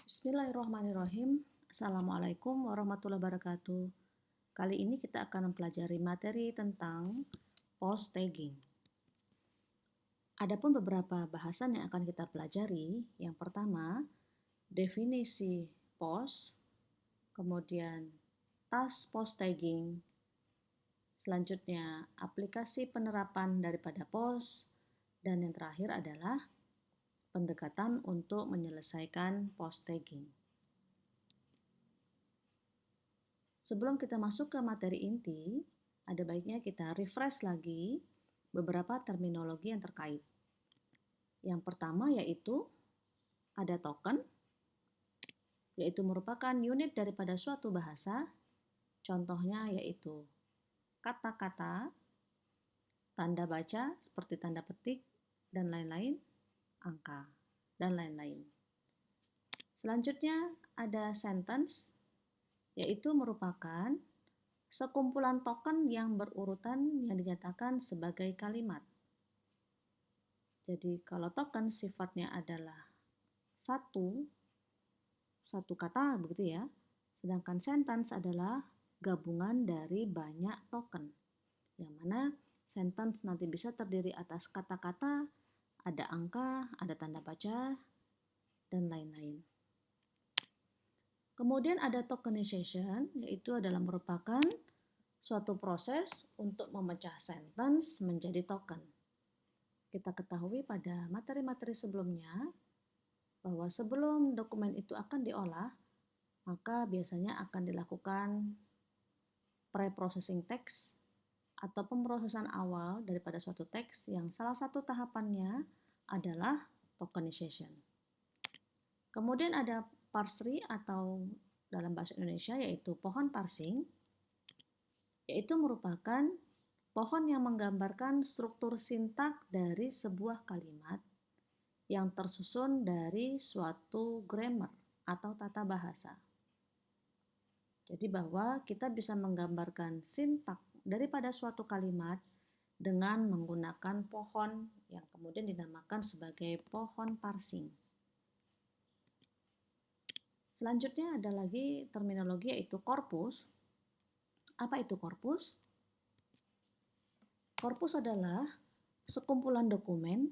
Bismillahirrahmanirrahim. Assalamualaikum warahmatullahi wabarakatuh. Kali ini kita akan mempelajari materi tentang post tagging. Adapun beberapa bahasan yang akan kita pelajari. Yang pertama, definisi post, kemudian task post tagging, selanjutnya aplikasi penerapan daripada post, dan yang terakhir adalah pendekatan untuk menyelesaikan post tagging. Sebelum kita masuk ke materi inti, ada baiknya kita refresh lagi beberapa terminologi yang terkait. Yang pertama yaitu ada token, yaitu merupakan unit daripada suatu bahasa. Contohnya yaitu kata-kata, tanda baca seperti tanda petik, dan lain-lain, angka, dan lain-lain. Selanjutnya ada sentence, yaitu merupakan sekumpulan token yang berurutan yang dinyatakan sebagai kalimat. Jadi kalau token sifatnya adalah satu kata begitu ya, sedangkan sentence adalah gabungan dari banyak token, yang mana sentence nanti bisa terdiri atas kata-kata, ada angka, ada tanda baca, dan lain-lain. Kemudian ada tokenization, yaitu adalah merupakan suatu proses untuk memecah sentence menjadi token. Kita ketahui pada materi-materi sebelumnya bahwa sebelum dokumen itu akan diolah, maka biasanya akan dilakukan pre-processing text atau pemrosesan awal daripada suatu teks yang salah satu tahapannya adalah tokenization. Kemudian ada parsery atau dalam bahasa Indonesia yaitu pohon parsing, yaitu merupakan pohon yang menggambarkan struktur sintak dari sebuah kalimat yang tersusun dari suatu grammar atau tata bahasa. Jadi bahwa kita bisa menggambarkan sintak daripada suatu kalimat dengan menggunakan pohon yang kemudian dinamakan sebagai pohon parsing. Selanjutnya ada lagi terminologi yaitu korpus. Apa itu korpus? Korpus adalah sekumpulan dokumen,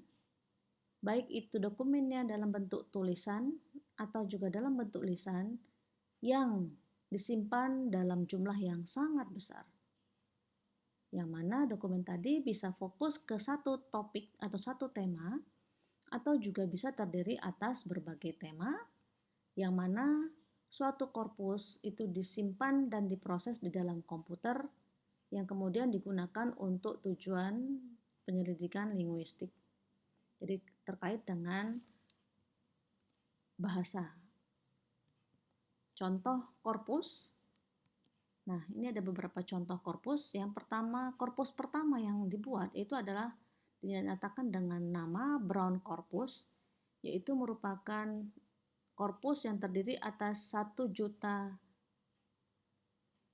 baik itu dokumennya dalam bentuk tulisan atau juga dalam bentuk lisan, yang disimpan dalam jumlah yang sangat besar. Yang mana dokumen tadi bisa fokus ke satu topik atau satu tema, atau juga bisa terdiri atas berbagai tema, yang mana suatu korpus itu disimpan dan diproses di dalam komputer yang kemudian digunakan untuk tujuan penyelidikan linguistik. Jadi terkait dengan bahasa. Contoh korpus. Nah, ini ada beberapa contoh korpus. Yang pertama, korpus pertama yang dibuat itu adalah dinyatakan dengan nama Brown Corpus, yaitu merupakan korpus yang terdiri atas 1 juta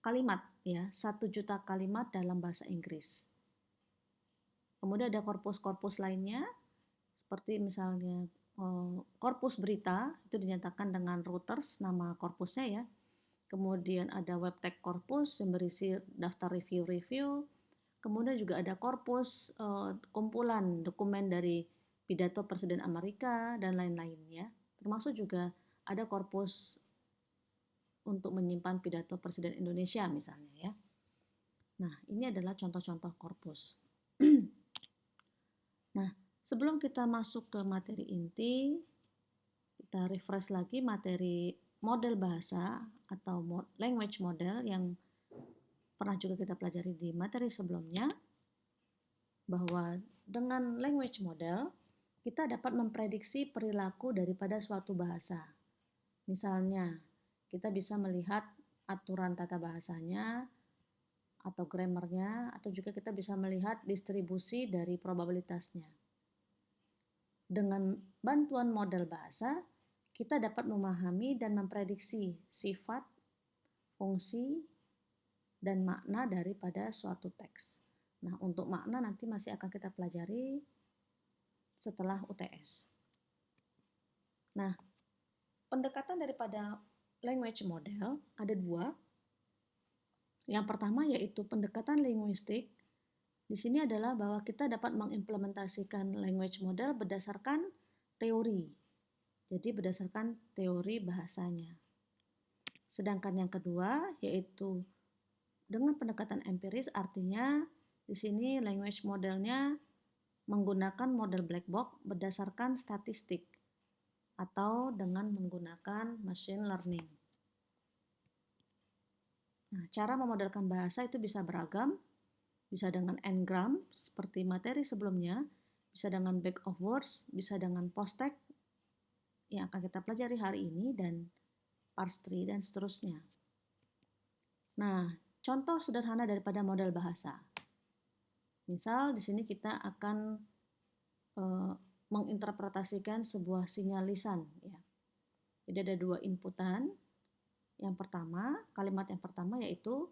kalimat, ya, 1 juta kalimat dalam bahasa Inggris. Kemudian ada korpus-korpus lainnya, seperti misalnya korpus berita, itu dinyatakan dengan Reuters, nama korpusnya ya. Kemudian ada webtext korpus yang berisi daftar review-review. Kemudian juga ada korpus kumpulan dokumen dari pidato Presiden Amerika dan lain-lain ya. Termasuk juga ada korpus untuk menyimpan pidato Presiden Indonesia misalnya ya. Nah, ini adalah contoh-contoh korpus. Nah, sebelum kita masuk ke materi inti, kita refresh lagi materi model bahasa atau language model yang pernah juga kita pelajari di materi sebelumnya, bahwa dengan language model kita dapat memprediksi perilaku daripada suatu bahasa. Misalnya, kita bisa melihat aturan tata bahasanya atau grammarnya, atau juga kita bisa melihat distribusi dari probabilitasnya. Dengan bantuan model bahasa, kita dapat memahami dan memprediksi sifat, fungsi, dan makna daripada suatu teks. Nah, untuk makna nanti masih akan kita pelajari setelah UTS. Nah, pendekatan daripada language model ada dua. Yang pertama yaitu pendekatan linguistik. Di sini adalah bahwa kita dapat mengimplementasikan language model berdasarkan teori. Jadi berdasarkan teori bahasanya. Sedangkan yang kedua yaitu dengan pendekatan empiris, artinya di sini language modelnya menggunakan model black box berdasarkan statistik atau dengan menggunakan machine learning. Nah, cara memodelkan bahasa itu bisa beragam, bisa dengan n-gram seperti materi sebelumnya, bisa dengan back of words, bisa dengan post-text yang akan kita pelajari hari ini, dan parse tree dan seterusnya. Nah, contoh sederhana daripada model bahasa. Misal di sini kita akan menginterpretasikan sebuah sinyal lisan, ya. Jadi ada dua inputan. Yang pertama, kalimat yang pertama yaitu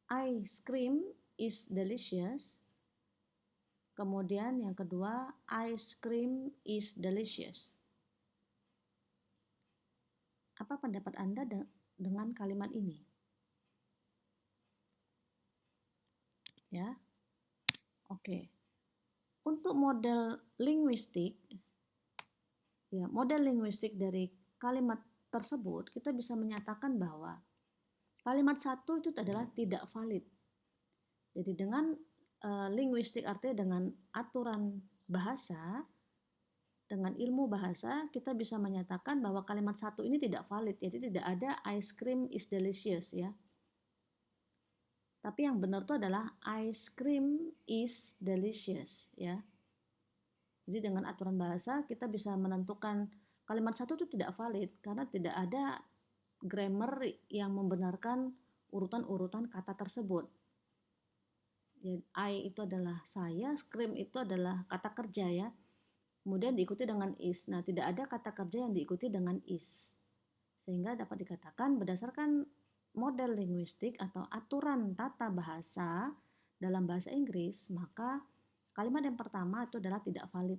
ice cream is delicious. Kemudian yang kedua, ice cream is delicious. Apa pendapat Anda dengan kalimat ini? Ya. Oke. Untuk model linguistik, ya, model linguistik dari kalimat tersebut, kita bisa menyatakan bahwa kalimat satu itu adalah tidak valid. Jadi dengan linguistik artinya dengan aturan bahasa, dengan ilmu bahasa, kita bisa menyatakan bahwa kalimat satu ini tidak valid, jadi tidak ada ice cream is delicious, ya. Tapi yang benar itu adalah ice cream is delicious, ya. Jadi dengan aturan bahasa kita bisa menentukan kalimat satu itu tidak valid karena tidak ada grammar yang membenarkan urutan-urutan kata tersebut. I itu adalah saya, scream itu adalah kata kerja, ya. Kemudian diikuti dengan is. Nah, tidak ada kata kerja yang diikuti dengan is. Sehingga dapat dikatakan berdasarkan model linguistik atau aturan tata bahasa dalam bahasa Inggris, maka kalimat yang pertama itu adalah tidak valid.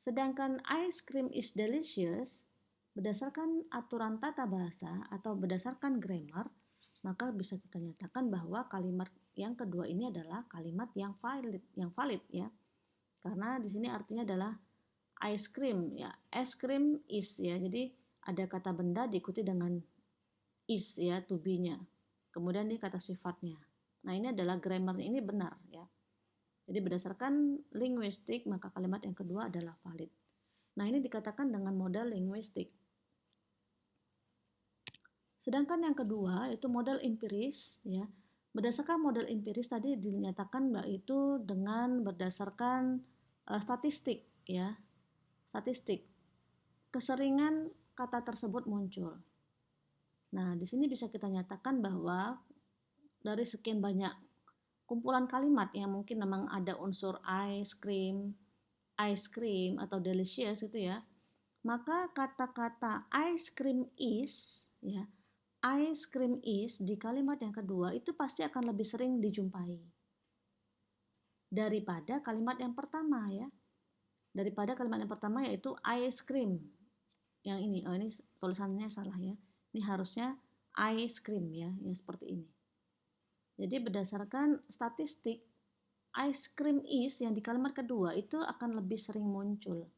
Sedangkan ice cream is delicious, berdasarkan aturan tata bahasa atau berdasarkan grammar, maka bisa kita nyatakan bahwa kalimat yang kedua ini adalah kalimat yang valid, ya. Karena di sini artinya adalah ice cream, ya. Ice cream is, ya. Jadi ada kata benda diikuti dengan is, ya, to be-nya. Kemudian ini kata sifatnya. Nah, ini adalah grammar ini benar, ya. Jadi berdasarkan linguistik maka kalimat yang kedua adalah valid. Nah, ini dikatakan dengan model linguistik. Sedangkan yang kedua itu model empiris, ya. Berdasarkan model empiris tadi dinyatakan yaitu dengan berdasarkan statistik, ya. Statistik. Keseringan kata tersebut muncul. Nah, di sini bisa kita nyatakan bahwa dari sekian banyak kumpulan kalimat yang mungkin memang ada unsur ice cream atau delicious itu, ya. Maka kata-kata ice cream is, ya. Ice cream is di kalimat yang kedua itu pasti akan lebih sering dijumpai daripada kalimat yang pertama, ya. Daripada kalimat yang pertama yaitu ice cream. Yang ini, oh ini tulisannya salah, ya. Ini harusnya ice cream, ya, yang seperti ini. Jadi berdasarkan statistik, ice cream is yang di kalimat kedua itu akan lebih sering muncul,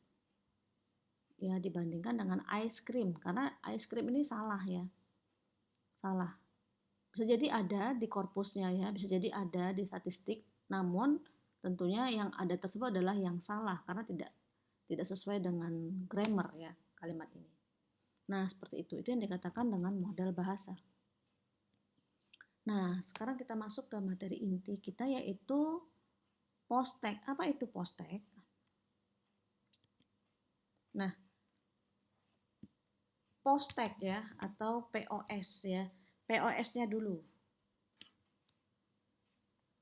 ya, dibandingkan dengan ice cream. Karena ice cream ini salah, ya. Salah. Bisa jadi ada di korpusnya, ya, bisa jadi ada di statistik, namun tentunya yang ada tersebut adalah yang salah karena tidak sesuai dengan grammar, ya, kalimat ini. Nah, seperti itu. Itu yang dikatakan dengan model bahasa. Nah, sekarang kita masuk ke materi inti kita yaitu post-text. Apa itu post-text? Nah, post-text, ya, atau POS, ya. POS-nya dulu.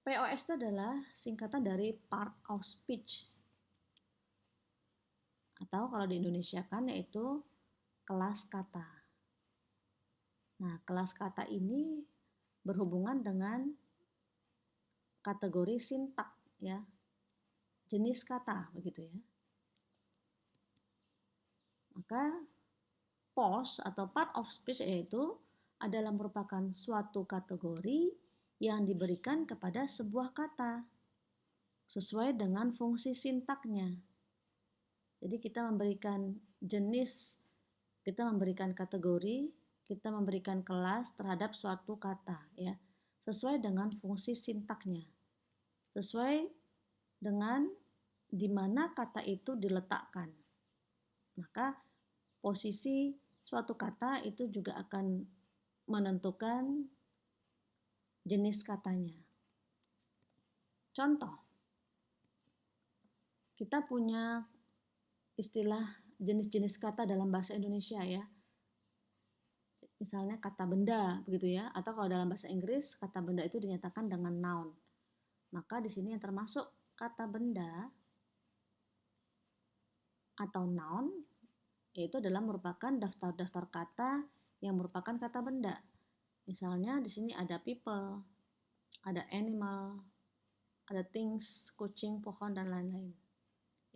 POS itu adalah singkatan dari part of speech. Atau kalau di Indonesia kan yaitu kelas kata. Nah, kelas kata ini berhubungan dengan kategori sintak, ya. Jenis kata, begitu, ya. Maka POS atau part of speech yaitu adalah merupakan suatu kategori yang diberikan kepada sebuah kata sesuai dengan fungsi sintaknya. Jadi kita memberikan jenis, kita memberikan kategori, kita memberikan kelas terhadap suatu kata ya, sesuai dengan fungsi sintaknya. Sesuai dengan di mana kata itu diletakkan. Maka posisi suatu kata itu juga akan menentukan jenis katanya. Contoh, kita punya istilah jenis-jenis kata dalam bahasa Indonesia ya. Misalnya kata benda begitu ya, atau kalau dalam bahasa Inggris kata benda itu dinyatakan dengan noun. Maka di sini yang termasuk kata benda atau noun yaitu adalah merupakan daftar-daftar kata yang merupakan kata benda. Misalnya di sini ada people, ada animal, ada things, kucing, pohon, dan lain-lain.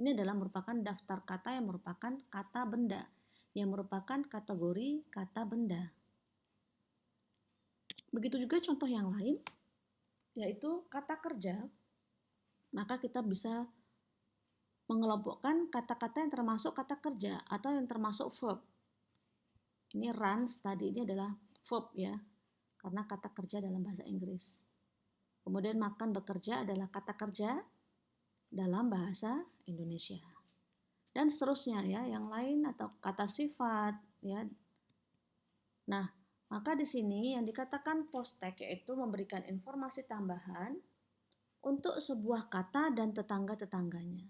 Ini adalah merupakan daftar kata yang merupakan kata benda, yang merupakan kategori kata benda. Begitu juga contoh yang lain, yaitu kata kerja. Maka kita bisa mengelompokkan kata-kata yang termasuk kata kerja atau yang termasuk verb. Ini run, study ini adalah verb ya, karena kata kerja dalam bahasa Inggris. Kemudian makan, bekerja adalah kata kerja dalam bahasa Indonesia. Dan seterusnya ya, yang lain atau kata sifat ya. Nah, maka di sini yang dikatakan post-text yaitu memberikan informasi tambahan untuk sebuah kata dan tetangga-tetangganya.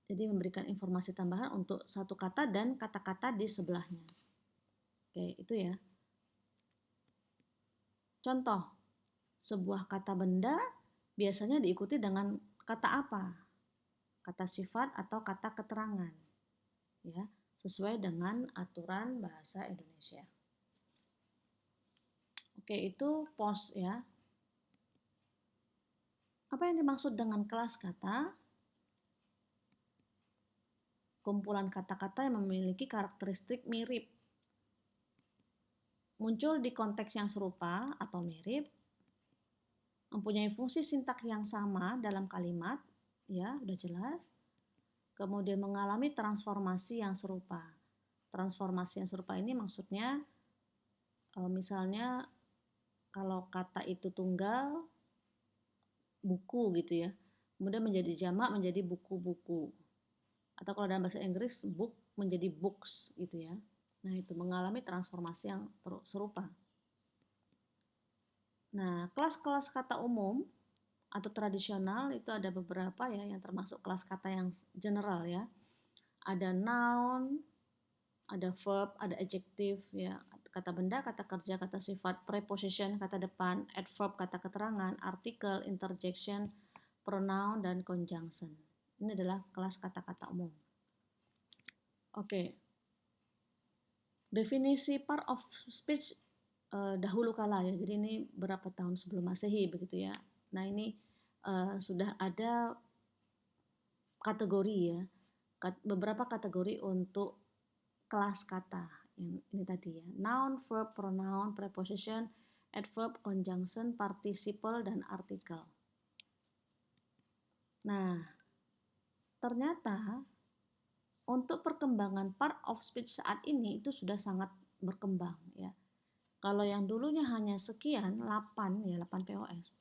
Jadi memberikan informasi tambahan untuk satu kata dan kata-kata di sebelahnya. Oke, itu ya. Contoh, sebuah kata benda biasanya diikuti dengan kata apa? Kata sifat atau kata keterangan. Ya, sesuai dengan aturan bahasa Indonesia. Oke, itu POS ya. Apa yang dimaksud dengan kelas kata? Kumpulan kata-kata yang memiliki karakteristik mirip. Muncul di konteks yang serupa atau mirip, mempunyai fungsi sintak yang sama dalam kalimat, ya, udah jelas. Kemudian mengalami transformasi yang serupa. Transformasi yang serupa ini maksudnya misalnya kalau kata itu tunggal, buku gitu ya. Kemudian menjadi jamak menjadi buku-buku. Atau kalau dalam bahasa Inggris book menjadi books gitu ya. Nah, itu mengalami transformasi yang serupa. Nah, kelas-kelas kata umum atau tradisional itu ada beberapa ya yang termasuk kelas kata yang general ya. Ada noun, ada verb, ada adjective ya, kata benda, kata kerja, kata sifat, preposition, kata depan, adverb, kata keterangan, artikel, interjection, pronoun, dan conjunction. Ini adalah kelas kata-kata umum. Oke. Definisi part of speech dahulu kala ya. Jadi ini berapa tahun sebelum Masehi begitu ya. Nah, ini sudah ada kategori ya. Beberapa kategori untuk kelas kata yang ini tadi ya. Noun, verb, pronoun, preposition, adverb, conjunction, participle, dan artikel. Nah, ternyata untuk perkembangan part of speech saat ini itu sudah sangat berkembang ya. Kalau yang dulunya hanya sekian, 8 POS.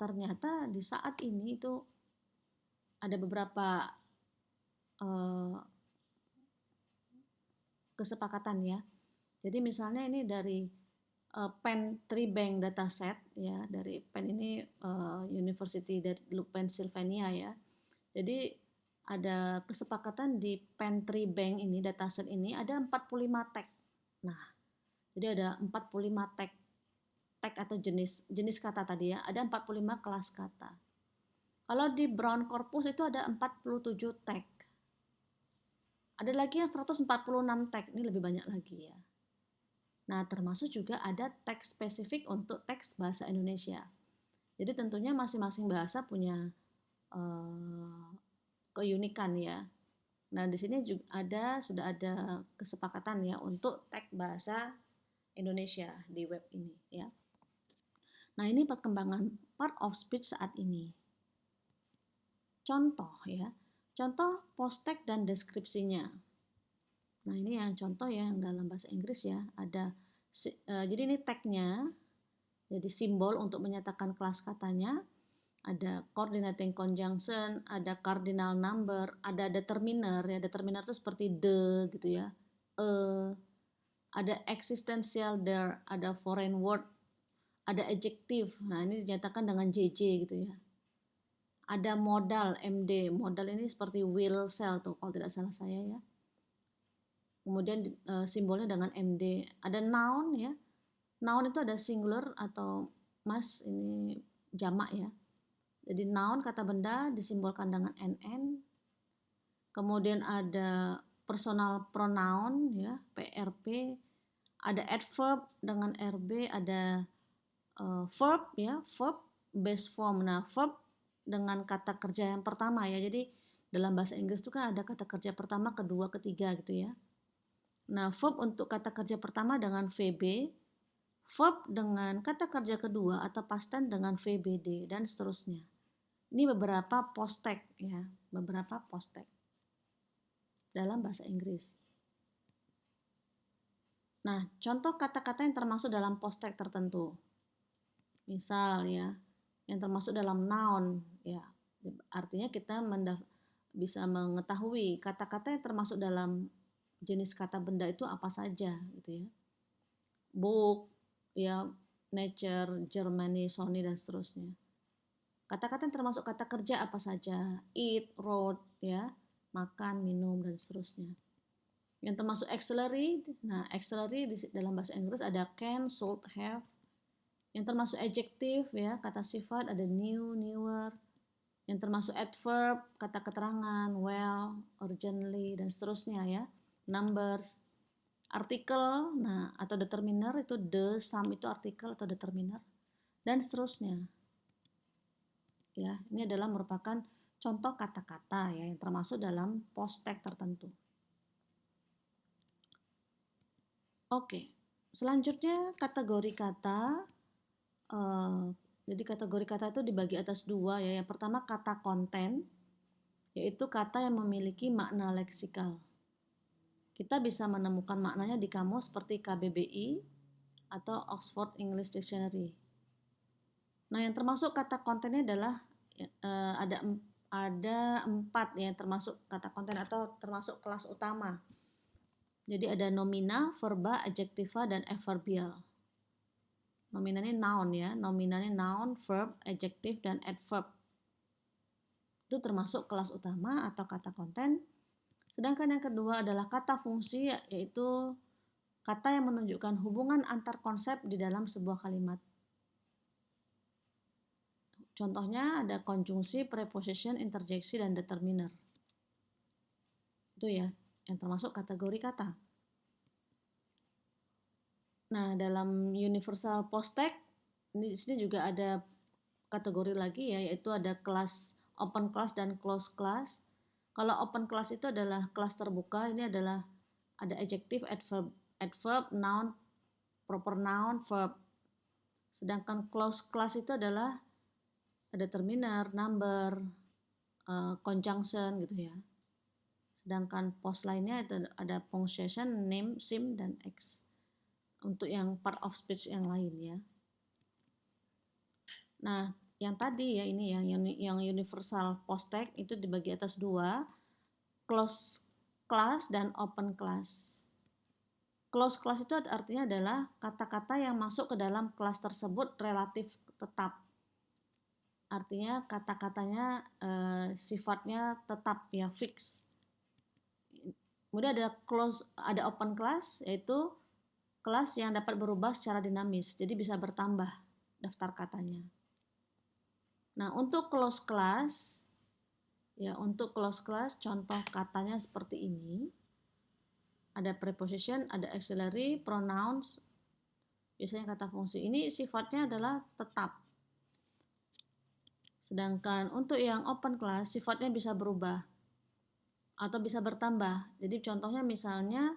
Ternyata di saat ini itu ada beberapa kesepakatan ya. Jadi misalnya ini dari Penn Tree Bank Dataset ya, dari Penn ini University dari Pennsylvania ya. Jadi ada kesepakatan di Penn Tree Bank ini, dataset ini ada 45 tag. Nah, jadi ada 45 tag atau jenis kata tadi ya, ada 45 kelas kata. Kalau di Brown Corpus itu ada 47 tag. Ada lagi yang 146 tag, ini lebih banyak lagi ya. Nah, termasuk juga ada teks spesifik untuk teks bahasa Indonesia. Jadi tentunya masing-masing bahasa punya keunikan ya. Nah, di sini juga sudah ada kesepakatan ya untuk tag bahasa Indonesia di web ini ya. Nah, ini perkembangan part of speech saat ini. Contoh ya. Contoh post tag dan deskripsinya. Nah, ini yang contoh ya yang dalam bahasa Inggris ya. Jadi ini tagnya, jadi simbol untuk menyatakan kelas katanya. Ada coordinating conjunction, ada cardinal number, ada determiner ya. Determiner itu seperti the gitu ya. Ada existential there, ada foreign word, ada adjective. Nah, ini dinyatakan dengan JJ gitu ya. Ada modal MD. Modal ini seperti will sell tuh kalau tidak salah saya ya. Kemudian simbolnya dengan MD. Ada noun ya. Noun itu ada singular atau mas, ini jamak ya. Jadi noun kata benda disimbolkan dengan NN. Kemudian ada personal pronoun ya, PRP. Ada adverb dengan RB, ada verb ya, verb base form. Nah, verb dengan kata kerja yang pertama ya. Jadi dalam bahasa Inggris itu kan ada kata kerja pertama, kedua, ketiga gitu ya. Nah, verb untuk kata kerja pertama dengan VB, verb dengan kata kerja kedua atau past tense dengan VBD dan seterusnya. Ini beberapa post tag ya, beberapa post tag dalam bahasa Inggris. Nah, contoh kata-kata yang termasuk dalam post tag tertentu. Misal ya, yang termasuk dalam noun ya. Artinya kita bisa mengetahui kata-kata yang termasuk dalam jenis kata benda itu apa saja gitu ya. Book ya, nature, Germany, Sony dan seterusnya. Kata-kata yang termasuk kata kerja apa saja? Eat, wrote ya, makan, minum dan seterusnya. Yang termasuk auxiliary, nah auxiliary dalam bahasa Inggris ada can, should, have. Yang termasuk adjective ya, kata sifat ada new, newer. Yang termasuk adverb, kata keterangan, well, urgently dan seterusnya ya. Numbers. Artikel, nah atau determiner itu the, some itu artikel atau determiner dan seterusnya. Ya, ini adalah merupakan contoh kata-kata ya yang termasuk dalam post tag tertentu. Oke, selanjutnya kategori kata. Jadi kategori kata itu dibagi atas dua ya. Yang pertama kata konten, yaitu kata yang memiliki makna leksikal. Kita bisa menemukan maknanya di kamus seperti KBBI atau Oxford English Dictionary. Nah, yang termasuk kata kontennya adalah ada 4 ya, termasuk kata konten atau termasuk kelas utama. Jadi ada nomina, verba, adjektiva, dan adverbial. Nomina ini noun ya, nomina ini noun, verb, adjective, dan adverb. Itu termasuk kelas utama atau kata konten. Sedangkan yang kedua adalah kata fungsi, yaitu kata yang menunjukkan hubungan antar konsep di dalam sebuah kalimat. Contohnya ada konjungsi, preposition, interjeksi, dan determiner. Itu ya, yang termasuk kategori kata. Nah, dalam universal post tag, di sini juga ada kategori lagi ya, yaitu ada kelas open class dan closed class. Kalau open class itu adalah kelas terbuka, ini adalah ada adjective, adverb, noun, proper noun, verb. Sedangkan closed class itu adalah ada determiner, number, conjunction gitu ya. Sedangkan post lainnya itu ada punctuation, name, sim, dan x. Untuk yang part of speech yang lain ya. Nah, yang tadi ya ini yang universal post tag itu dibagi atas dua, closed class dan open class. Closed class itu artinya adalah kata-kata yang masuk ke dalam kelas tersebut relatif tetap. Artinya kata-katanya sifatnya tetap ya, fix. Kemudian ada open class, yaitu kelas yang dapat berubah secara dinamis, jadi bisa bertambah daftar katanya. Nah, untuk closed class, contoh katanya seperti ini. Ada preposition, ada auxiliary, pronouns, biasanya kata fungsi. Ini sifatnya adalah tetap. Sedangkan untuk yang open class, sifatnya bisa berubah. atau bisa bertambah. Jadi contohnya misalnya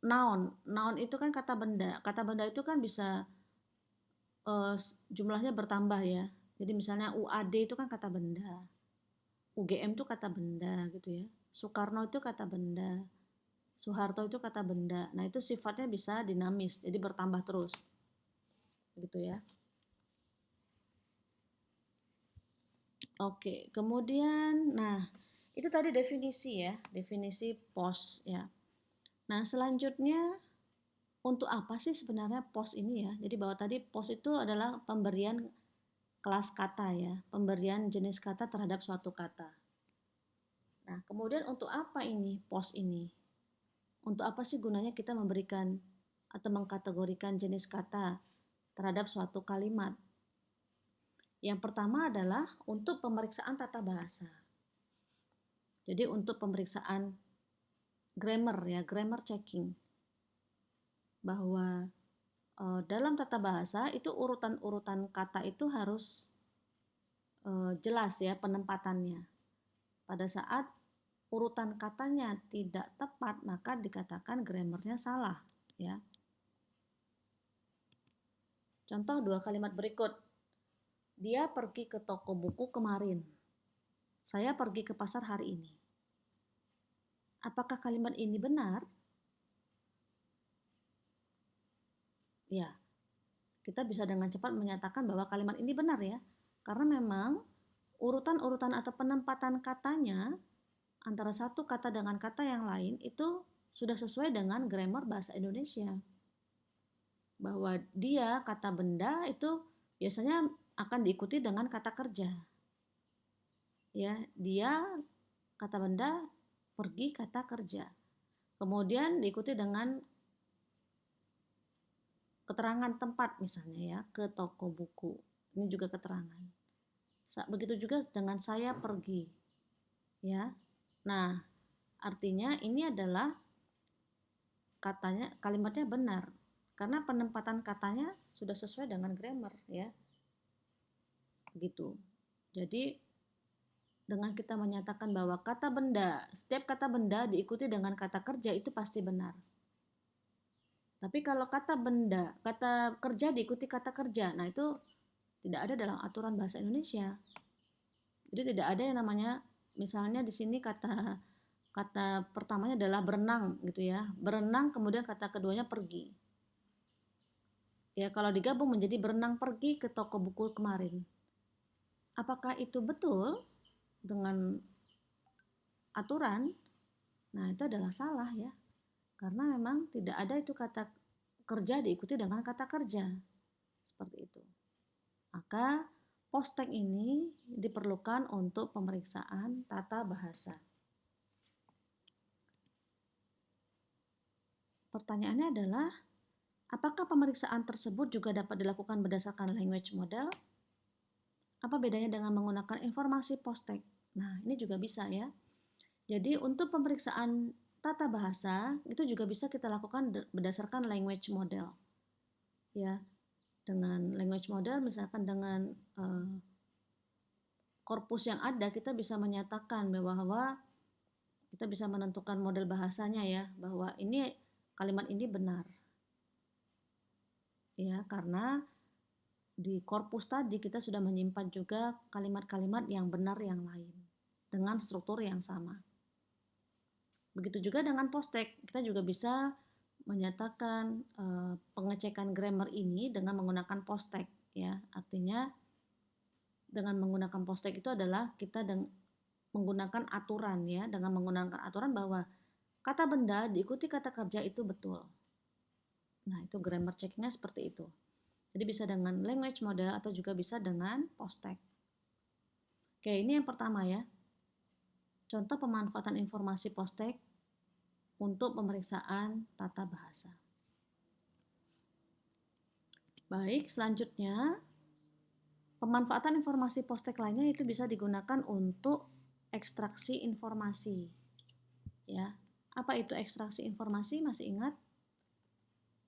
noun itu kan kata benda. Kata benda itu kan bisa jumlahnya bertambah ya. Jadi misalnya UAD itu kan kata benda, UGM itu kata benda gitu ya. Soekarno itu kata benda, Soeharto itu kata benda. Nah itu sifatnya bisa dinamis, jadi bertambah terus, gitu ya. Oke, kemudian, nah itu tadi definisi ya, definisi POS ya. Nah selanjutnya untuk apa sih sebenarnya POS ini ya? Jadi bahwa tadi POS itu adalah pemberian kelas kata ya, pemberian jenis kata terhadap suatu kata. Nah, kemudian untuk apa ini POS ini? Untuk apa sih gunanya kita memberikan atau mengkategorikan jenis kata terhadap suatu kalimat? Yang pertama adalah untuk pemeriksaan tata bahasa. Jadi untuk pemeriksaan grammar ya, grammar checking. Bahwa dalam tata bahasa itu urutan-urutan kata itu harus jelas ya penempatannya. Pada saat urutan katanya tidak tepat, maka dikatakan grammarnya salah ya. Contoh dua kalimat berikut. Dia pergi ke toko buku kemarin. Saya pergi ke pasar hari ini. Apakah kalimat ini benar? Ya, kita bisa dengan cepat menyatakan bahwa kalimat ini benar ya. Karena memang urutan-urutan atau penempatan katanya antara satu kata dengan kata yang lain itu sudah sesuai dengan grammar bahasa Indonesia. Bahwa dia, kata benda itu biasanya akan diikuti dengan kata kerja. Ya, dia, kata benda, pergi, kata kerja. Kemudian diikuti dengan keterangan tempat misalnya ya, ke toko buku. Ini juga keterangan. Begitu juga dengan saya pergi. Ya. Nah, artinya ini adalah katanya, kalimatnya benar karena penempatan katanya sudah sesuai dengan grammar ya. Begitu. Jadi dengan kita menyatakan bahwa kata benda, setiap kata benda diikuti dengan kata kerja itu pasti benar. Tapi kalau kata benda, kata kerja diikuti kata kerja, nah itu tidak ada dalam aturan bahasa Indonesia. Jadi tidak ada yang namanya, misalnya di sini kata pertamanya adalah berenang gitu ya, berenang kemudian kata keduanya pergi. Ya kalau digabung menjadi berenang pergi ke toko buku kemarin. Apakah itu betul dengan aturan? Nah itu adalah salah ya. Karena memang tidak ada itu kata kerja diikuti dengan kata kerja. Seperti itu. Maka postek ini diperlukan untuk pemeriksaan tata bahasa. Pertanyaannya adalah, apakah pemeriksaan tersebut juga dapat dilakukan berdasarkan language model? Apa bedanya dengan menggunakan informasi postek? Nah, ini juga bisa ya. Jadi untuk pemeriksaan tata bahasa itu juga bisa kita lakukan berdasarkan language model. Ya, dengan language model misalkan dengan korpus yang ada kita bisa menyatakan bahwa kita bisa menentukan model bahasanya ya, bahwa ini kalimat ini benar. Ya, karena di korpus tadi kita sudah menyimpan juga kalimat-kalimat yang benar yang lain dengan struktur yang sama. Begitu juga dengan postek, kita juga bisa menyatakan pengecekan grammar ini dengan menggunakan postek ya. Artinya dengan menggunakan postek itu adalah kita menggunakan aturan ya, dengan menggunakan aturan bahwa kata benda diikuti kata kerja itu betul. Nah, itu grammar checknya seperti itu. Jadi bisa dengan language model atau juga bisa dengan postek. Oke, ini yang pertama ya. Contoh pemanfaatan informasi postek untuk pemeriksaan tata bahasa. Baik, selanjutnya pemanfaatan informasi postek lainnya itu bisa digunakan untuk ekstraksi informasi. Ya, apa itu ekstraksi informasi? Masih ingat?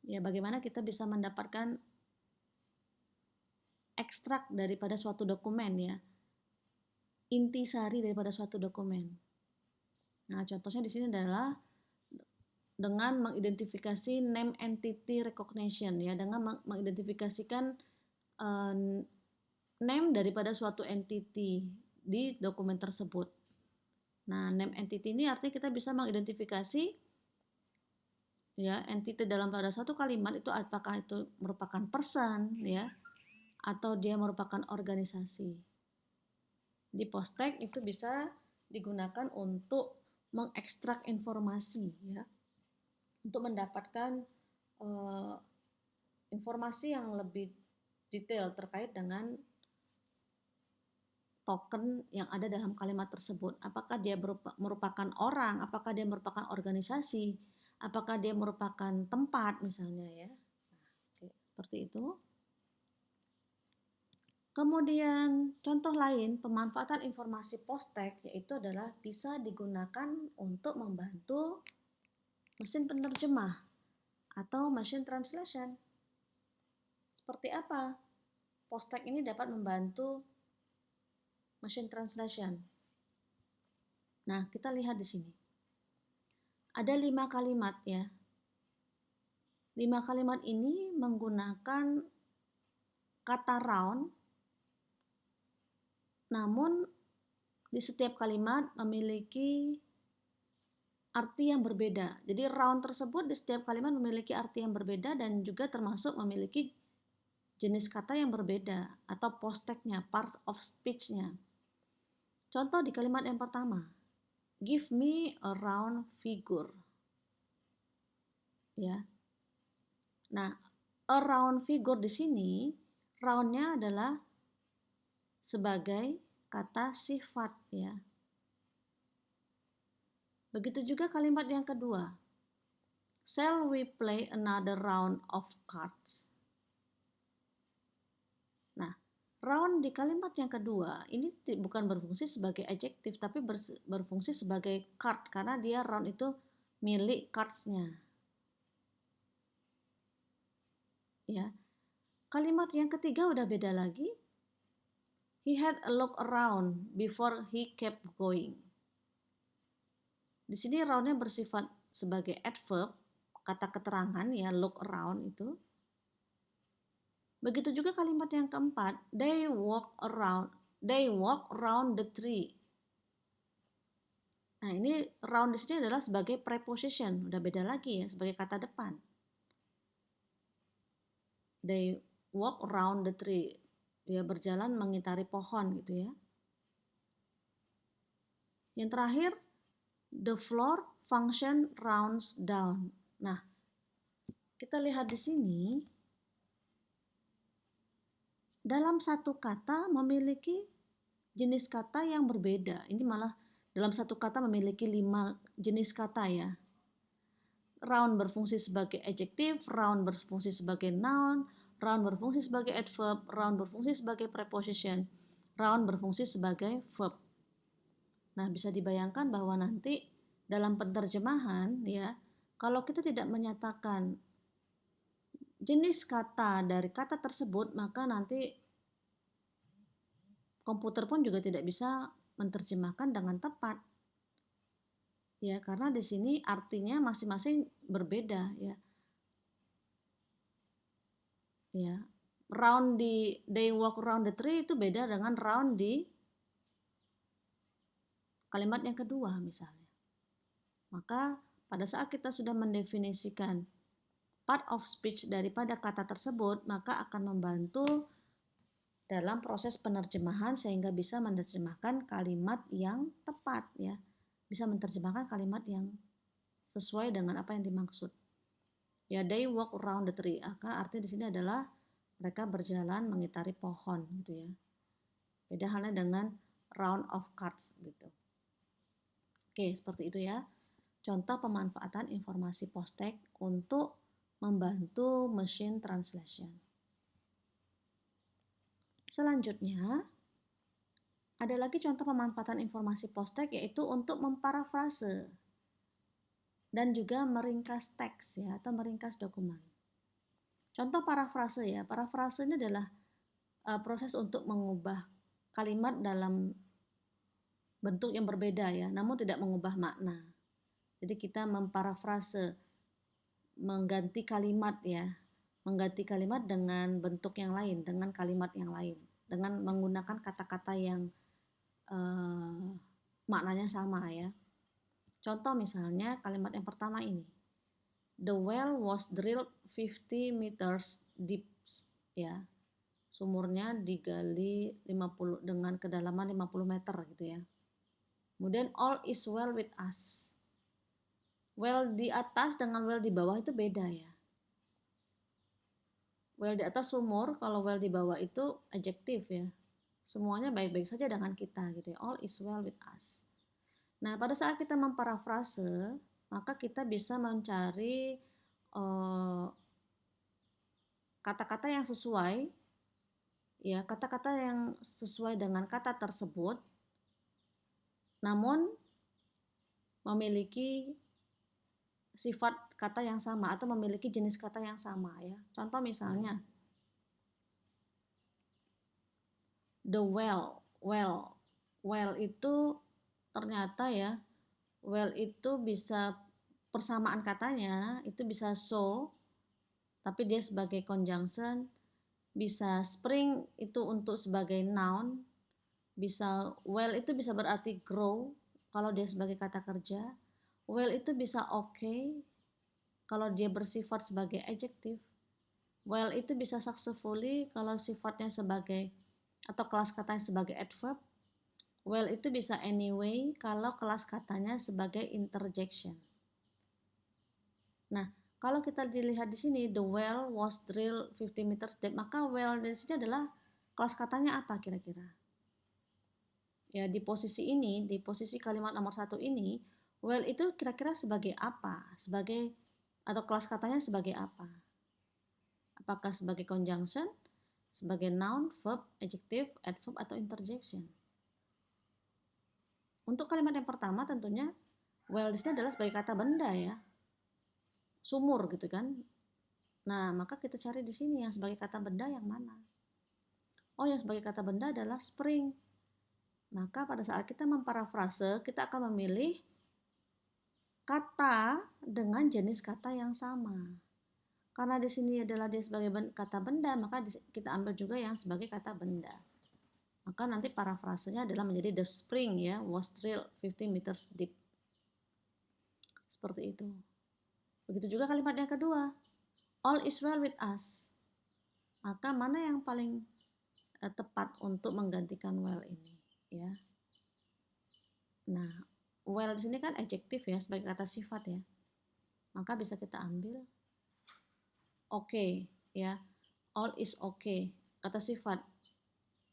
Ya, bagaimana kita bisa mendapatkan ekstrak daripada suatu dokumen ya. Intisari daripada suatu dokumen. Nah, contohnya di sini adalah dengan mengidentifikasi name entity recognition ya, dengan mengidentifikasikan name daripada suatu entity di dokumen tersebut. Nah, name entity ini artinya kita bisa mengidentifikasi ya entity dalam pada suatu kalimat itu apakah itu merupakan person ya atau dia merupakan organisasi. Di Postek itu bisa digunakan untuk mengekstrak informasi ya, untuk mendapatkan informasi yang lebih detail terkait dengan token yang ada dalam kalimat tersebut. Apakah dia merupakan orang, apakah dia merupakan organisasi, apakah dia merupakan tempat misalnya ya. Oke, seperti itu. Kemudian contoh lain pemanfaatan informasi Postek yaitu adalah bisa digunakan untuk membantu mesin penerjemah atau machine translation. Seperti apa? Postek ini dapat membantu machine translation. Nah, kita lihat di sini. Ada 5 kalimat ya. 5 kalimat ini menggunakan kata round, namun di setiap kalimat memiliki arti yang berbeda. Jadi round tersebut di setiap kalimat memiliki arti yang berbeda dan juga termasuk memiliki jenis kata yang berbeda atau posteknya, parts of speech-nya. Contoh di kalimat yang pertama, give me a round figure. Ya. Nah, a round figure di sini round-nya adalah sebagai kata sifat ya. Begitu juga kalimat yang kedua. Shall we play another round of cards? Nah, round di kalimat yang kedua ini bukan berfungsi sebagai adjektif tapi berfungsi sebagai card karena dia round itu milik cards-nya. Ya. Kalimat yang ketiga udah beda lagi. He had a look around before he kept going. Di sini round-nya bersifat sebagai adverb, kata keterangan ya, look around itu. Begitu juga kalimat yang keempat, they walk around the tree. Nah, ini round di sini adalah sebagai preposition, udah beda lagi ya, sebagai kata depan. They walk around the tree. Dia berjalan mengitari pohon gitu ya. Yang terakhir, the floor function rounds down. Nah, kita lihat di sini dalam satu kata memiliki jenis kata yang berbeda. Ini malah dalam satu kata memiliki 5 jenis kata ya. Round berfungsi sebagai adjektif, round berfungsi sebagai noun, round berfungsi sebagai adverb, round berfungsi sebagai preposition, round berfungsi sebagai verb. Nah, bisa dibayangkan bahwa nanti dalam penerjemahan ya, kalau kita tidak menyatakan jenis kata dari kata tersebut, maka nanti komputer pun juga tidak bisa menerjemahkan dengan tepat. Ya, karena di sini artinya masing-masing berbeda ya. Ya. Round di they walk around the tree itu beda dengan round di kalimat yang kedua misalnya. Maka pada saat kita sudah mendefinisikan part of speech daripada kata tersebut, maka akan membantu dalam proses penerjemahan sehingga bisa menerjemahkan kalimat yang tepat ya. Bisa menerjemahkan kalimat yang sesuai dengan apa yang dimaksud. Ya, they walk around the tree. Maka arti di sini adalah mereka berjalan mengitari pohon gitu ya. Beda halnya dengan round of cards gitu. Oke, seperti itu ya. Contoh pemanfaatan informasi Postek untuk membantu machine translation. Selanjutnya, ada lagi contoh pemanfaatan informasi Postek yaitu untuk memparafrase dan juga meringkas teks ya atau meringkas dokumen. Contoh parafrase ya. Parafrase ini adalah proses untuk mengubah kalimat dalam bentuk yang berbeda ya, namun tidak mengubah makna. Jadi kita memparafrase, mengganti kalimat ya, mengganti kalimat dengan bentuk yang lain, dengan kalimat yang lain, dengan menggunakan kata-kata yang maknanya sama ya. Contoh misalnya kalimat yang pertama ini. The well was drilled 50 meters deep ya. Sumurnya digali 50 dengan kedalaman 50 meter gitu ya. Kemudian all is well with us. Well di atas dengan well di bawah itu beda ya. Well di atas sumur, kalau well di bawah itu adjektif ya. Semuanya baik-baik saja dengan kita gitu ya. All is well with us. Nah, pada saat kita memparafrase, maka kita bisa mencari kata-kata yang sesuai ya, kata-kata yang sesuai dengan kata tersebut namun memiliki sifat kata yang sama atau memiliki jenis kata yang sama ya. Contoh misalnya the well itu ternyata ya, well itu bisa persamaan katanya itu bisa so tapi dia sebagai conjunction, bisa spring itu untuk sebagai noun, bisa well itu bisa berarti grow kalau dia sebagai kata kerja, well itu bisa okay kalau dia bersifat sebagai adjektif, well itu bisa successfully kalau sifatnya sebagai atau kelas katanya sebagai adverb, well itu bisa anyway kalau kelas katanya sebagai interjection. Nah, kalau kita dilihat di sini the well was drilled 50 meters deep, maka well di sini adalah kelas katanya apa kira-kira? Ya, di posisi ini, di posisi kalimat nomor 1 ini, well itu kira-kira sebagai apa? Sebagai atau kelas katanya sebagai apa? Apakah sebagai conjunction, sebagai noun, verb, adjective, adverb atau interjection? Untuk kalimat yang pertama tentunya well di sini adalah sebagai kata benda ya. Sumur gitu kan. Nah, maka kita cari di sini yang sebagai kata benda yang mana? Oh, yang sebagai kata benda adalah spring. Maka pada saat kita memparafrase, kita akan memilih kata dengan jenis kata yang sama. Karena di sini adalah dia sebagai kata benda, maka kita ambil juga yang sebagai kata benda. Maka nanti parafrasenya adalah menjadi the spring ya, was drilled 50 meters deep. Seperti itu. Begitu juga kalimat yang kedua, all is well with us. Maka mana yang paling tepat untuk menggantikan well ini ya. Nah, well di sini kan adjektif ya sebagai kata sifat ya. Maka bisa kita ambil okay ya. All is okay, kata sifat.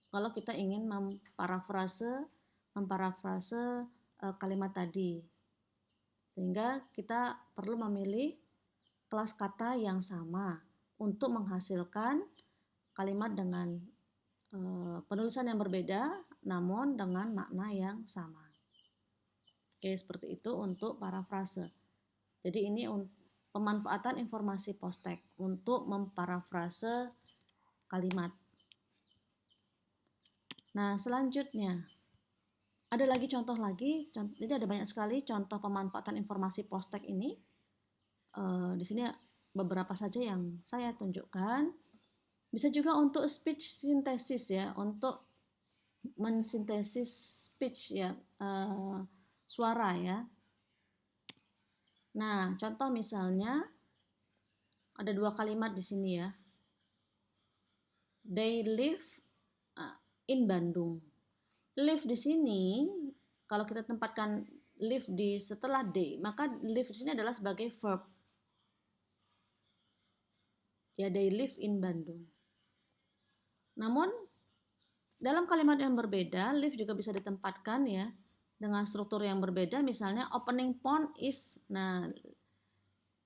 Kalau kita ingin memparafrase kalimat tadi. Sehingga kita perlu memilih kelas kata yang sama untuk menghasilkan kalimat dengan penulisan yang berbeda namun dengan makna yang sama. Oke, seperti itu untuk parafrase. Jadi ini pemanfaatan informasi post-text untuk memparafrase kalimat. Nah, selanjutnya ada lagi contoh lagi. Jadi ada banyak sekali contoh pemanfaatan informasi post-text ini. Di sini beberapa saja yang saya tunjukkan. Bisa juga untuk speech synthesis ya, untuk mensintesis speech ya, suara ya. Nah, contoh misalnya ada 2 kalimat di sini ya. They live in Bandung. Live di sini kalau kita tempatkan live di setelah they, maka live di sini adalah sebagai verb. Ya, they live in Bandung. Namun dalam kalimat yang berbeda, live juga bisa ditempatkan ya dengan struktur yang berbeda. Misalnya opening point is. Nah,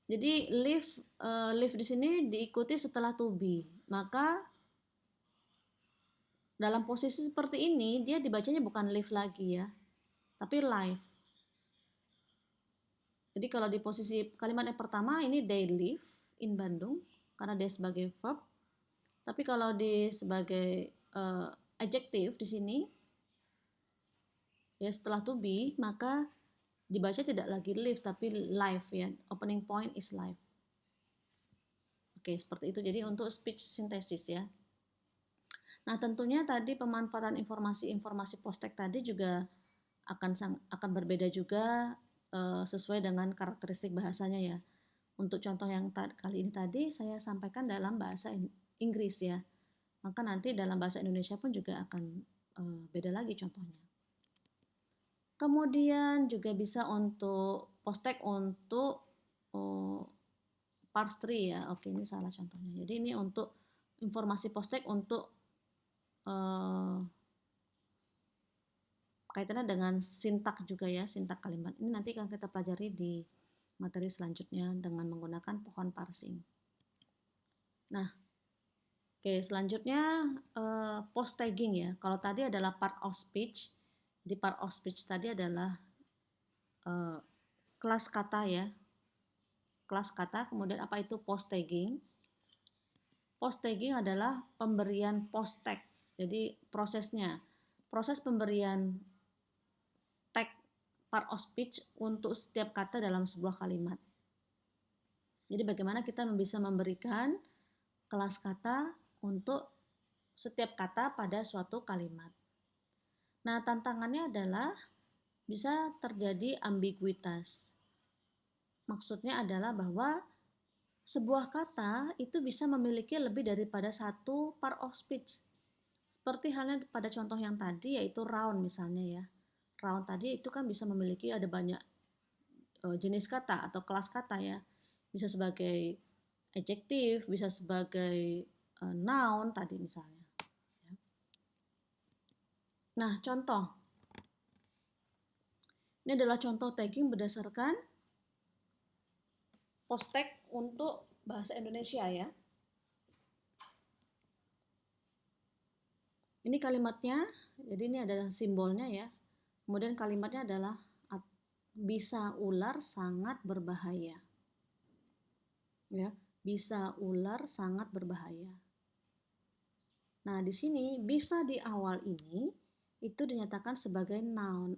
jadi live di sini diikuti setelah to be. Maka dalam posisi seperti ini dia dibacanya bukan live lagi ya, tapi live. Jadi kalau di posisi kalimat yang pertama ini they live in Bandung karena dia sebagai verb. Tapi kalau di sebagai adjektif di sini Ya, setelah to be, maka dibaca tidak lagi live tapi live ya. Opening point is live. Oke, seperti itu. Jadi untuk speech synthesis ya. Nah, tentunya tadi pemanfaatan informasi-informasi post-text tadi juga akan berbeda juga sesuai dengan karakteristik bahasanya ya. Untuk contoh yang kali ini tadi saya sampaikan dalam bahasa Inggris ya. Maka nanti dalam bahasa Indonesia pun juga akan beda lagi contohnya. Kemudian juga bisa untuk post-text untuk parse tree ya. Oke, ini salah contohnya. Jadi ini untuk informasi post-text untuk kaitannya dengan sintak juga ya, sintak kalimat. Ini nanti akan kita pelajari di materi selanjutnya dengan menggunakan pohon parsing. Nah, oke, selanjutnya post tagging ya. Kalau tadi adalah part of speech, di part of speech tadi adalah kelas kata ya. Kelas kata, kemudian apa itu post tagging? Post tagging adalah pemberian post tag. Jadi proses pemberian tag part of speech untuk setiap kata dalam sebuah kalimat. Jadi bagaimana kita bisa memberikan kelas kata untuk setiap kata pada suatu kalimat. Nah, tantangannya adalah bisa terjadi ambiguitas. Maksudnya adalah bahwa sebuah kata itu bisa memiliki lebih daripada satu part of speech. Seperti halnya pada contoh yang tadi yaitu round misalnya ya. Round tadi itu kan bisa memiliki ada banyak jenis kata atau kelas kata ya. Bisa sebagai adjektif, bisa sebagai noun tadi misalnya. Nah, contoh. Ini adalah contoh tagging berdasarkan post tag untuk bahasa Indonesia ya. Ini kalimatnya, jadi ini adalah simbolnya ya. Kemudian kalimatnya adalah bisa ular sangat berbahaya. Ya, bisa ular sangat berbahaya. Nah, di sini bisa di awal ini itu dinyatakan sebagai noun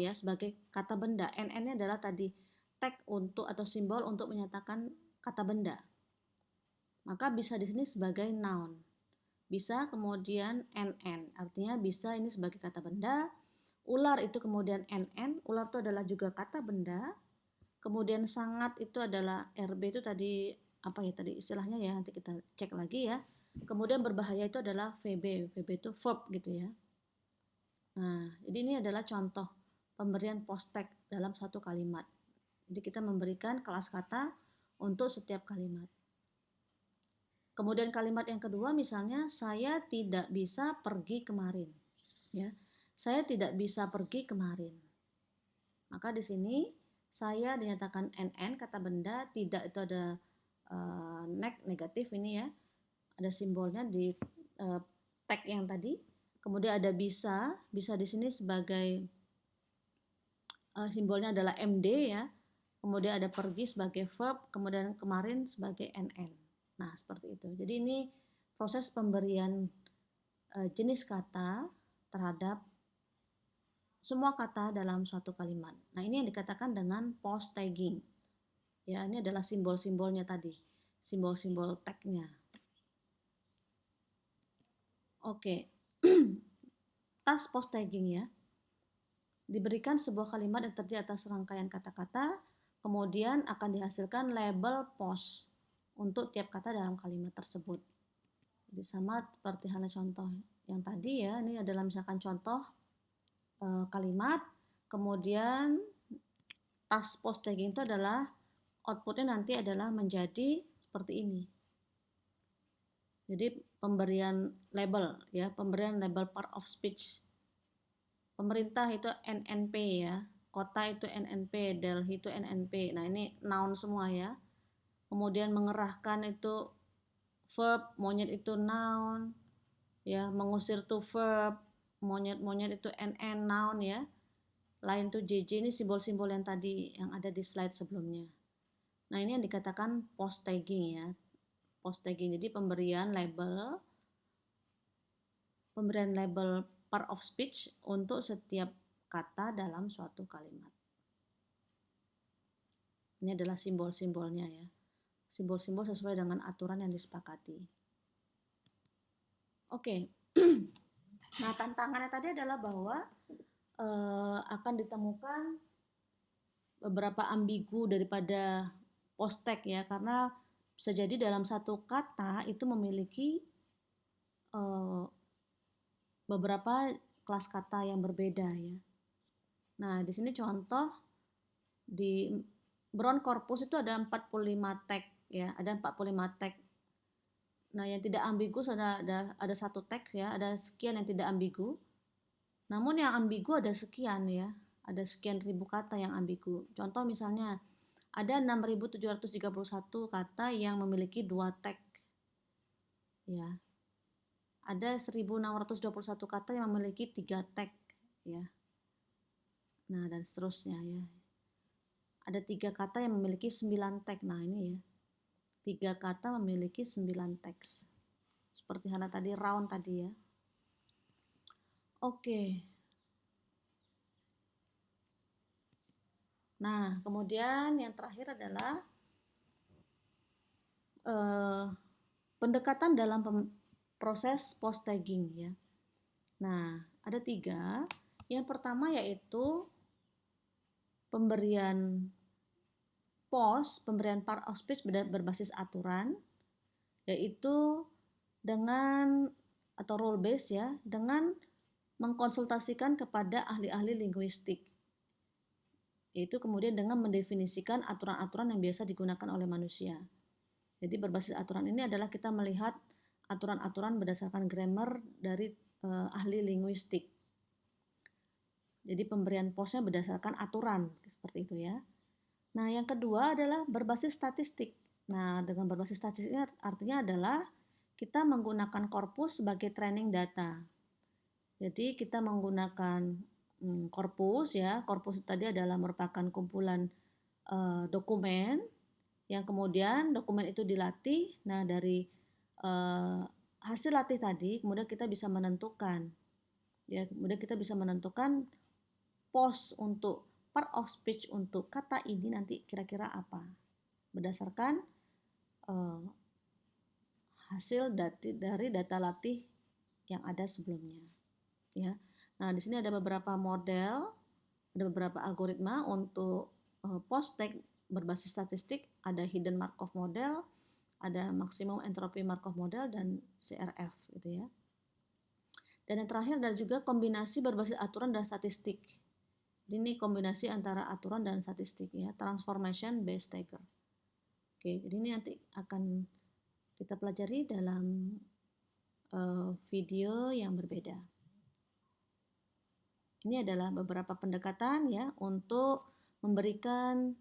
ya, sebagai kata benda. NN-nya adalah tadi tag untuk atau simbol untuk menyatakan kata benda. Maka bisa di sini sebagai noun. Bisa kemudian NN, artinya bisa ini sebagai kata benda. Ular itu kemudian NN, ular itu adalah juga kata benda. Kemudian sangat itu adalah RB itu tadi apa ya tadi istilahnya ya, nanti kita cek lagi ya. Kemudian berbahaya itu adalah VB, VB itu verb gitu ya. Nah, jadi ini adalah contoh pemberian post tag dalam satu kalimat. Jadi kita memberikan kelas kata untuk setiap kalimat. Kemudian kalimat yang kedua misalnya saya tidak bisa pergi kemarin. Ya. Saya tidak bisa pergi kemarin. Maka di sini saya dinyatakan NN kata benda, tidak itu ada negatif ini ya. Ada simbolnya di tag yang tadi. Kemudian ada bisa di sini sebagai simbolnya adalah MD ya. Kemudian ada pergi sebagai verb, kemudian kemarin sebagai NN. Nah, seperti itu. Jadi ini proses pemberian jenis kata terhadap semua kata dalam suatu kalimat. Nah, ini yang dikatakan dengan post tagging. Ya, ini adalah simbol-simbolnya tadi. Simbol-simbol tagnya. Oke. Tas post tagging ya. Diberikan sebuah kalimat yang terdiri atas rangkaian kata-kata, kemudian akan dihasilkan label post untuk tiap kata dalam kalimat tersebut. Jadi sama seperti halnya contoh yang tadi ya, ini adalah misalkan contoh kalimat, kemudian tas post tagging itu adalah outputnya nanti adalah menjadi seperti ini. Jadi pemberian label ya, pemberian label part of speech. Pemerintah itu NNP ya, kota itu NNP, Delhi itu NNP. Nah ini noun semua ya. Kemudian mengerahkan itu verb, monyet itu noun, ya mengusir itu verb, monyet-monyet itu NN noun ya. Lain tuh JJ ini simbol-simbol yang tadi yang ada di slide sebelumnya. Nah ini yang dikatakan post tagging ya. Post tagging jadi pemberian label part of speech untuk setiap kata dalam suatu kalimat. Ini adalah simbol-simbolnya ya. Simbol-simbol sesuai dengan aturan yang disepakati. Oke. Nah, tantangannya tadi adalah bahwa akan ditemukan beberapa ambigu daripada post text ya, karena bisa jadi dalam satu kata itu memiliki beberapa kelas kata yang berbeda ya. Nah, di sini contoh di brown corpus itu ada 45 tag ya, ada 45 tag. Nah, yang tidak ambigu ada satu teks ya, ada sekian yang tidak ambigu. Namun yang ambigu ada sekian ya, ada sekian ribu kata yang ambigu. Contoh misalnya ada 6.731 kata yang memiliki 2 tag. Ya. Ada 1.621 kata yang memiliki 3 tag ya. Nah, dan seterusnya ya. Ada 3 kata yang memiliki 9 tag. Nah, ini ya. 3 kata memiliki 9 teks. Seperti halnya tadi round tadi ya. Oke. Nah, kemudian yang terakhir adalah pendekatan dalam proses post tagging ya. Nah, ada 3. Yang pertama yaitu pemberian pemberian part of speech berbasis aturan, yaitu dengan atau rule base ya, dengan mengkonsultasikan kepada ahli-ahli linguistik, yaitu kemudian dengan mendefinisikan aturan-aturan yang biasa digunakan oleh manusia. Jadi berbasis aturan ini adalah kita melihat aturan-aturan berdasarkan grammar dari ahli linguistik. Jadi pemberian postnya berdasarkan aturan seperti itu ya. Nah, yang kedua adalah berbasis statistik. Nah, dengan berbasis statistik artinya adalah kita menggunakan korpus sebagai training data. Jadi kita menggunakan korpus ya. Korpus tadi adalah merupakan kumpulan dokumen yang kemudian dokumen itu dilatih. Nah, dari hasil latih tadi kemudian kita bisa menentukan ya, kemudian kita bisa menentukan post untuk part of speech untuk kata ini nanti kira-kira apa berdasarkan hasil dari data latih yang ada sebelumnya ya. Nah, di sini ada beberapa model, ada beberapa algoritma untuk post text berbasis statistik, ada hidden Markov model, ada maximum entropy Markov model dan CRF gitu ya. Dan yang terakhir ada juga kombinasi berbasis aturan dan statistik. Ini kombinasi antara aturan dan statistik ya, transformation based tagger. Oke, jadi ini nanti akan kita pelajari dalam video yang berbeda. Ini adalah beberapa pendekatan ya untuk memberikan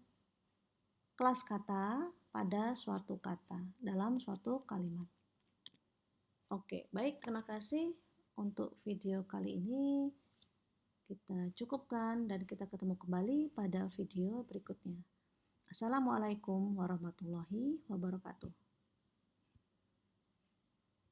kelas kata pada suatu kata dalam suatu kalimat. Oke, baik, terima kasih untuk video kali ini. Kita cukupkan dan kita ketemu kembali pada video berikutnya. Assalamualaikum warahmatullahi wabarakatuh.